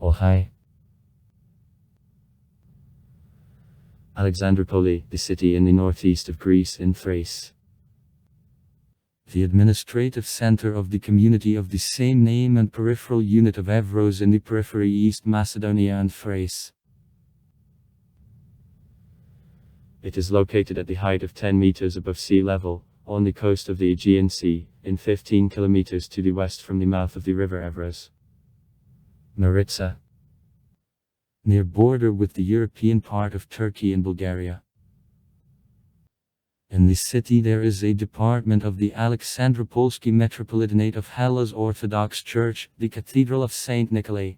Oh hi. Alexandroupolis, the city in the northeast of Greece in Thrace. The administrative center of the community of the same name and peripheral unit of Evros in the periphery East Macedonia and Thrace. It is located at the height of 10 meters above sea level, on the coast of the Aegean Sea, in 15 kilometers to the west from the mouth of the river Evros. Maritsa. Near border with the European part of Turkey and Bulgaria. In the city there is a department of the Alexandroupolis Metropolitanate of Hellas Orthodox Church, the Cathedral of St. Nikolai.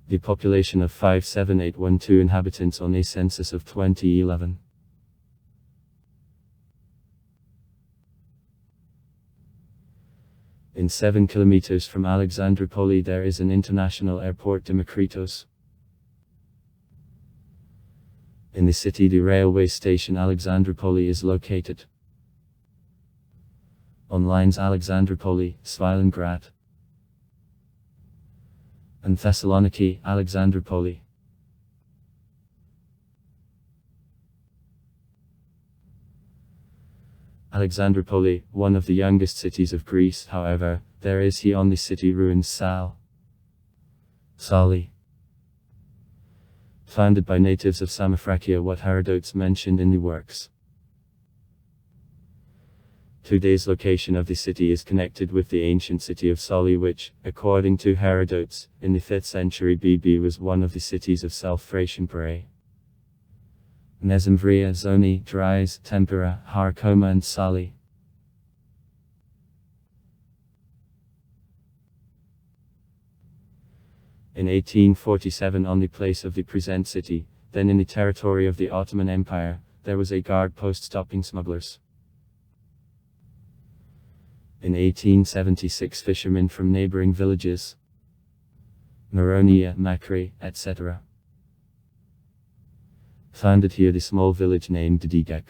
The population of 57812 inhabitants on a census of 2011. In 7 kilometers from Alexandroupolis there is an international airport, Demokritos. In the city the railway station Alexandroupolis is located. On lines Alexandroupolis, Svilengrad, and Thessaloniki, Alexandroupolis. Alexandroupolis, one of the youngest cities of Greece, however, there is he on the city ruins Sali. Founded by natives of Samothracia, what Herodotus mentioned in the works. Today's location of the city is connected with the ancient city of Sali which, according to Herodotus, in the 5th century BB was one of the cities of South Thracian Pirae. Mesembria, Zoni, Dries, Tempera, Harcoma and Sali. In 1847 on the place of the present city, then in the territory of the Ottoman Empire, there was a guard post stopping smugglers. In 1876 fishermen from neighboring villages, Maronia, Makri, etc. founded here the small village named Digek.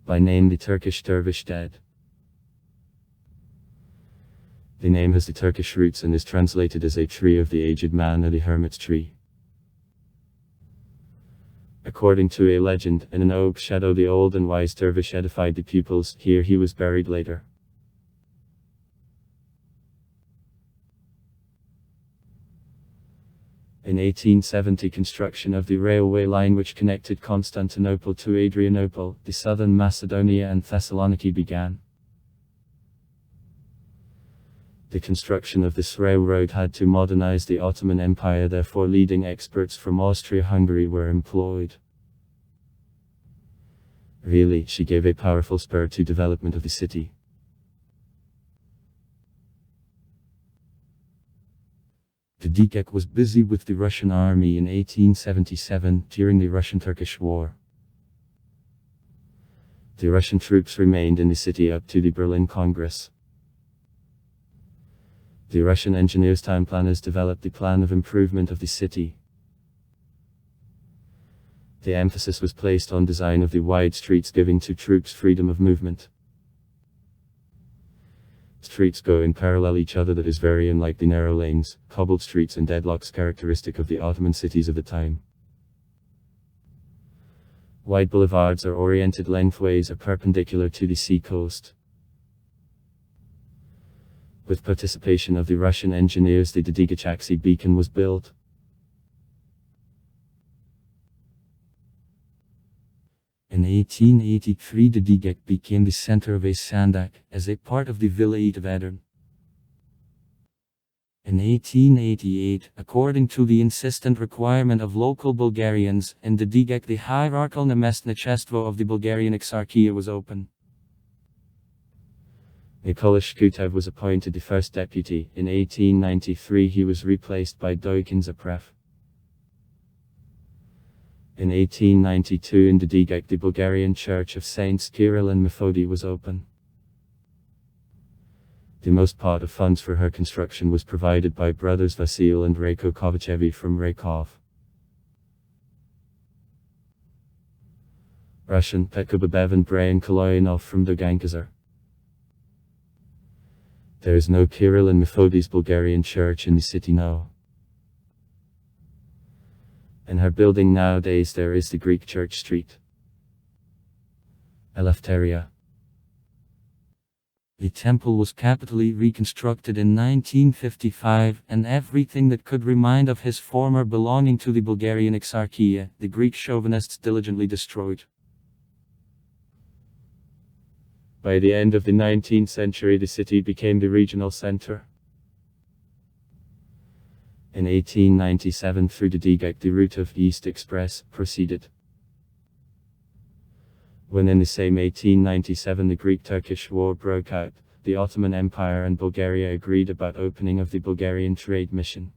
By name the Turkish Dervishted. The name has the Turkish roots and is translated as a tree of the aged man or the hermit's tree. According to a legend, in an oak shadow the old and wise dervish edified the pupils, here he was buried later. In 1870 construction of the railway line which connected Constantinople to Adrianople, the southern Macedonia and Thessaloniki began. The construction of this railroad had to modernize the Ottoman Empire, therefore leading experts from Austria-Hungary were employed. Really, she gave a powerful spur to development of the city. The Digek was busy with the Russian army in 1877 during the Russian-Turkish War. The Russian troops remained in the city up to the Berlin Congress. The Russian engineers time planners developed the plan of improvement of the city. The emphasis was placed on design of the wide streets giving to troops freedom of movement. Streets go in parallel each other, that is very unlike the narrow lanes, cobbled streets and deadlocks characteristic of the Ottoman cities of the time. Wide boulevards are oriented lengthways or perpendicular to the sea coast. With participation of the Russian engineers the Didigachaksi beacon was built. In 1883 the Digek became the center of a sandak, as a part of the Vilayet of Edirne. In 1888, according to the insistent requirement of local Bulgarians, in the Digek the hierarchical namestnichestvo of the Bulgarian Exarchia was open. Mikola Shkutev was appointed the first deputy. In 1893 he was replaced by Doikin Zaprev. In 1892 in Digek the Bulgarian church of Saints Kirill and Methody was open. The most part of funds for her construction was provided by brothers Vasil and Rayko Kovachevi from Raykov. Russian Petkobabev and Brayan Kaloyanov from Dogankazar. There is no Kirill and Methodi's Bulgarian church in the city now. In her building nowadays there is the Greek Church Street. Eleftheria. The temple was capitally reconstructed in 1955, and everything that could remind of his former belonging to the Bulgarian Exarchia, the Greek chauvinists diligently destroyed. By the end of the 19th century the city became the regional center. In 1897 through the Digek the route of East Express proceeded. When in the same 1897 the Greek-Turkish War broke out, the Ottoman Empire and Bulgaria agreed about opening of the Bulgarian trade mission.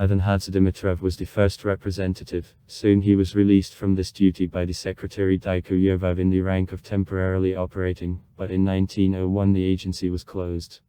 Ivan Hadzidimitrov was the first representative. Soon he was released from this duty by the Secretary Dyko Yovov in the rank of temporarily operating, but in 1901 the agency was closed.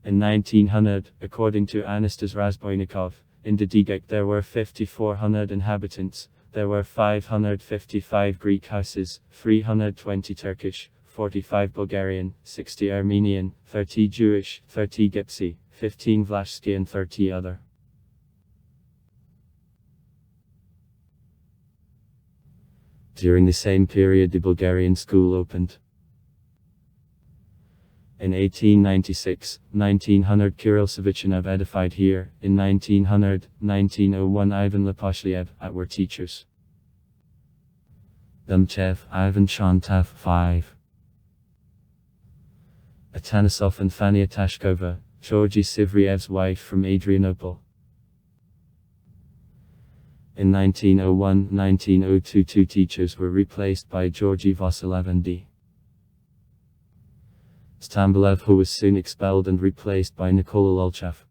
In 1900, according to Anastas Razboynikov, in the Digek there were 5,400 inhabitants. There were 555 Greek houses, 320 Turkish, 45 Bulgarian, 60 Armenian, 30 Jewish, 30 Gypsy, 15 Vlachsky and 30 other. During the same period the Bulgarian school opened. In 1896, 1900 Kirill Savichinov edified here. In 1900, 1901 Ivan Lepashliev were teachers. Dumchev, Ivan Shantav 5. Atanasov and Fania Tashkova, Georgy Sivriev's wife from Adrianople. In 1901-1902 two teachers were replaced by Georgy Vasilev and D. Stambulev, who was soon expelled and replaced by Nikola Lolchav.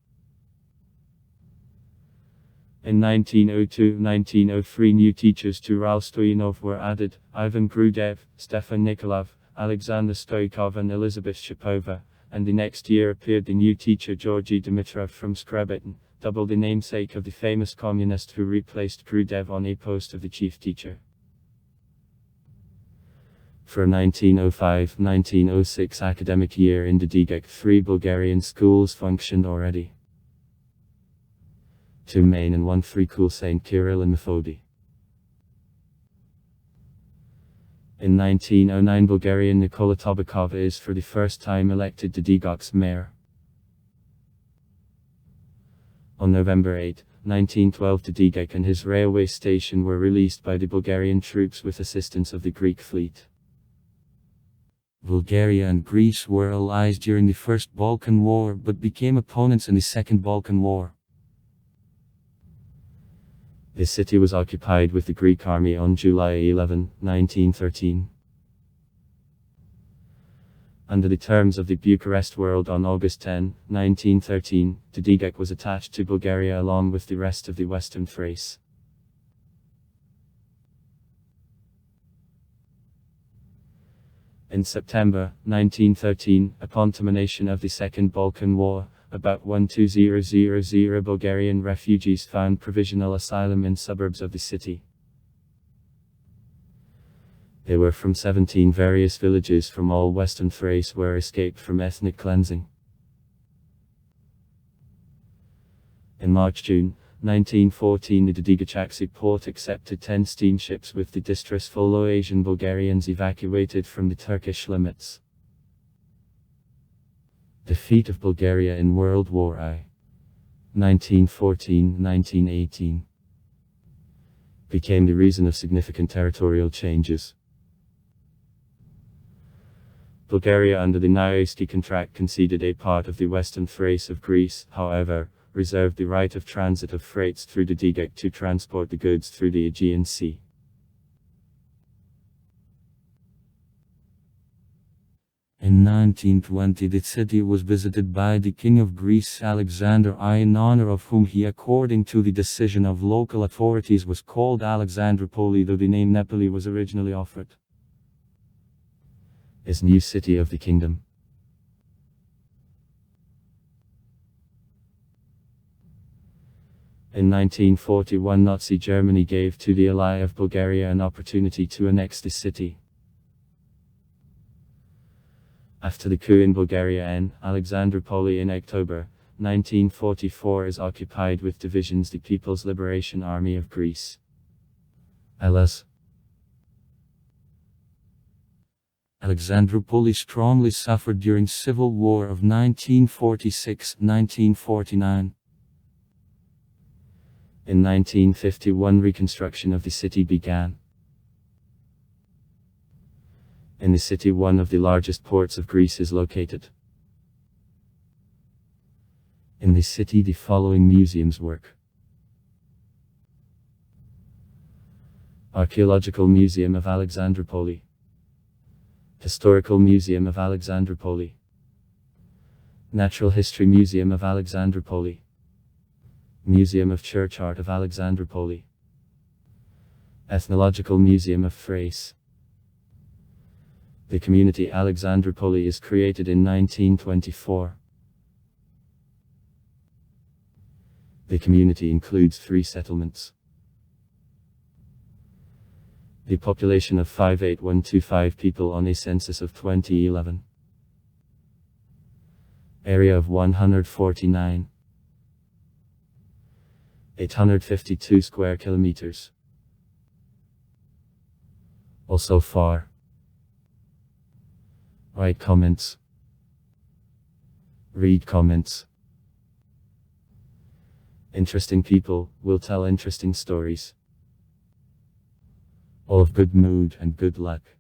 In 1902-1903 new teachers to Ral Stoyanov were added, Ivan Grudev, Stefan Nikolov, Alexander Stoikov and Elizabeth Shapova, and the next year appeared the new teacher Georgy Dimitrov from Skrebetin, double the namesake of the famous communist who replaced Grudev on a post of the chief teacher. For 1905-1906 academic year in the Digek 3 Bulgarian schools functioned already. 2 main and 1 free school St. Kirill and Methody. In 1909 Bulgarian Nikola Tobakov is for the first time elected the Digek's mayor. On November 8, 1912 the Digek and his railway station were released by the Bulgarian troops with assistance of the Greek fleet. Bulgaria and Greece were allies during the First Balkan War but became opponents in the Second Balkan War. The city was occupied with the Greek army on July 11, 1913. Under the terms of the Bucharest World on August 10, 1913, the Digek was attached to Bulgaria along with the rest of the Western Thrace. In September 1913, upon termination of the Second Balkan War, about 12,000 Bulgarian refugees found provisional asylum in suburbs of the city. They were from 17 various villages from all Western Thrace where escaped from ethnic cleansing. In March-June 1914 the Digachaksi port accepted 10 steamships with the distressful Asian Bulgarians evacuated from the Turkish limits. Defeat of Bulgaria in World War I 1914-1918 became the reason of significant territorial changes. Bulgaria under the Noailsky Contract conceded a part of the Western Thrace of Greece, however, reserved the right of transit of freights through the Digek to transport the goods through the Aegean Sea. In 1920 the city was visited by the King of Greece Alexander I, in honor of whom he, according to the decision of local authorities, was called Alexandroupolis, though the name Nepali was originally offered. Is new city of the kingdom. In 1941, Nazi Germany gave to the ally of Bulgaria an opportunity to annex the city. After the coup in Bulgaria, Alexandroupolis in October 1944 is occupied with divisions the People's Liberation Army of Greece. LS. Alexandroupolis strongly suffered during Civil War of 1946-1949. In 1951, reconstruction of the city began. In the city, one of the largest ports of Greece is located. In the city, the following museums work: Archaeological Museum of Alexandroupolis, Historical Museum of Alexandroupolis, Natural History Museum of Alexandroupolis, Museum of Church Art of Alexandroupolis, Ethnological Museum of Thrace. The community Alexandroupolis is created in 1924. The community includes 3 settlements. The population of 58125 people on a census of 2011. Area of 149. 852 square kilometers. Also far. Write comments. Read comments. Interesting people will tell interesting stories. All of good mood and good luck.